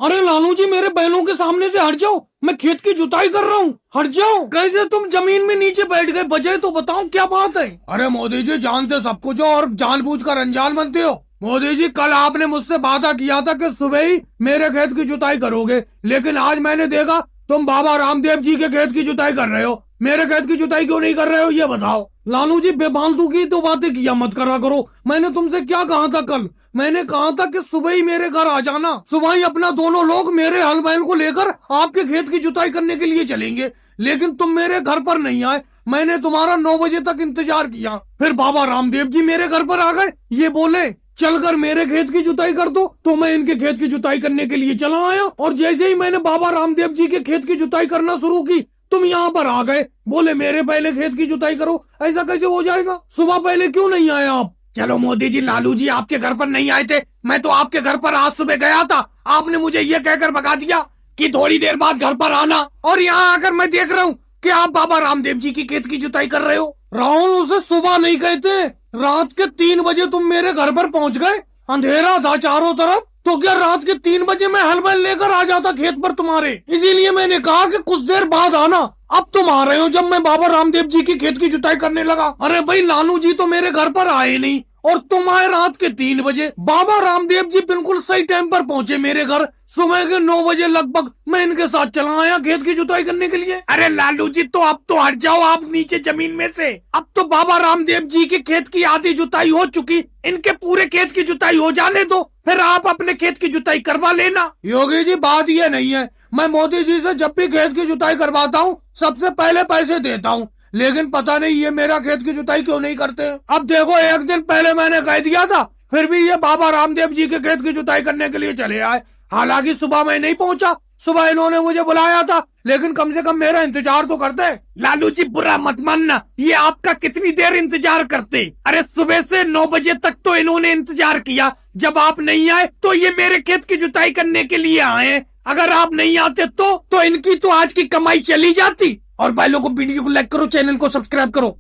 अरे लालू जी, मेरे बैलों के सामने से हट जाओ, मैं खेत की जुताई कर रहा हूँ, हट जाओ। कैसे तुम जमीन में नीचे बैठ गए, वजह तो बताओ क्या बात है। अरे मोदी जी, जानते सब कुछ हो और जानबूझकर अनजान बनते हो। मोदी जी, कल आपने मुझसे वादा किया था कि सुबह ही मेरे खेत की जुताई करोगे, लेकिन आज मैंने देखा तुम बाबा रामदेव जी के खेत की जुताई कर रहे हो। मेरे खेत की जुताई क्यों नहीं कर रहे हो, ये बताओ। लालू जी, बेफालतू की तो बातें किया मत करा करो। मैंने तुमसे क्या कहा था कल? मैंने कहा था कि सुबह ही मेरे घर आ जाना, सुबह ही अपना दोनों लोग मेरे हल बैल को लेकर आपके खेत की जुताई करने के लिए चलेंगे, लेकिन तुम मेरे घर पर नहीं आए। मैंने तुम्हारा 9 बजे तक इंतजार किया, फिर बाबा रामदेव जी मेरे घर पर आ गए, ये बोले चलकर मेरे खेत की जुताई कर दो, तो मैं इनके खेत की जुताई करने के लिए चला आया। और जैसे ही मैंने बाबा रामदेव जी के खेत की जुताई करना शुरू की, तुम यहाँ पर आ गए, बोले मेरे पहले खेत की जुताई करो। ऐसा कैसे हो जाएगा? सुबह पहले क्यों नहीं आए आप? चलो मोदी जी, लालू जी आपके घर पर नहीं आए थे, मैं तो आपके घर पर आज सुबह गया था। आपने मुझे ये कहकर भगा दिया कि थोड़ी देर बाद घर पर आना, और यहाँ आकर मैं देख रहा हूँ कि आप बाबा रामदेव जी की खेत की जुताई कर रहे हो। राहुल, उसे सुबह नहीं कहते, रात के 3 बजे तुम मेरे घर पर पहुंच गए, अंधेरा था चारों तरफ, तो क्या रात के 3 बजे मैं हल बैल लेकर आ जाता खेत पर तुम्हारे? इसीलिए मैंने कहा कि कुछ देर बाद आना। अब तुम आ रहे हो जब मैं बाबा रामदेव जी की खेत की जुताई करने लगा। अरे भाई, लालू जी तो मेरे घर पर आए नहीं और तुम आए रात के 3 बजे। बाबा रामदेव जी बिल्कुल सही टाइम पर पहुंचे मेरे घर, सुबह के 9 बजे लगभग। मैं इनके साथ चला आया खेत की जुताई करने के लिए। अरे लालू जी, तो अब तो हट जाओ आप नीचे जमीन में से। अब तो बाबा रामदेव जी के खेत की आधी जुताई हो चुकी, इनके पूरे खेत की जुताई हो जाने दो, फिर आप अपने खेत की जुताई करवा लेना। योगी जी, बात ये नहीं है, मैं मोदी जी से जब भी खेत की जुताई करवाता हूँ सबसे पहले पैसे देता हूँ, लेकिन पता नहीं ये मेरा खेत की जुताई क्यों नहीं करते। अब देखो, एक दिन पहले मैंने कह दिया था, फिर भी ये बाबा रामदेव जी के खेत की जुताई करने के लिए चले आए। हालांकि सुबह मैं नहीं पहुंचा, सुबह इन्होंने मुझे बुलाया था, लेकिन कम से कम मेरा इंतजार तो करते। लालू जी, बुरा मत मानना, ये आपका कितनी देर इंतजार करते। अरे सुबह से 9 बजे तक तो इन्होंने इंतजार किया, जब आप नहीं आए तो ये मेरे खेत की जुताई करने के लिए आए। अगर आप नहीं आते तो इनकी तो आज की कमाई चली जाती। और भाई लोगों को वीडियो को लाइक करो, चैनल को सब्सक्राइब करो।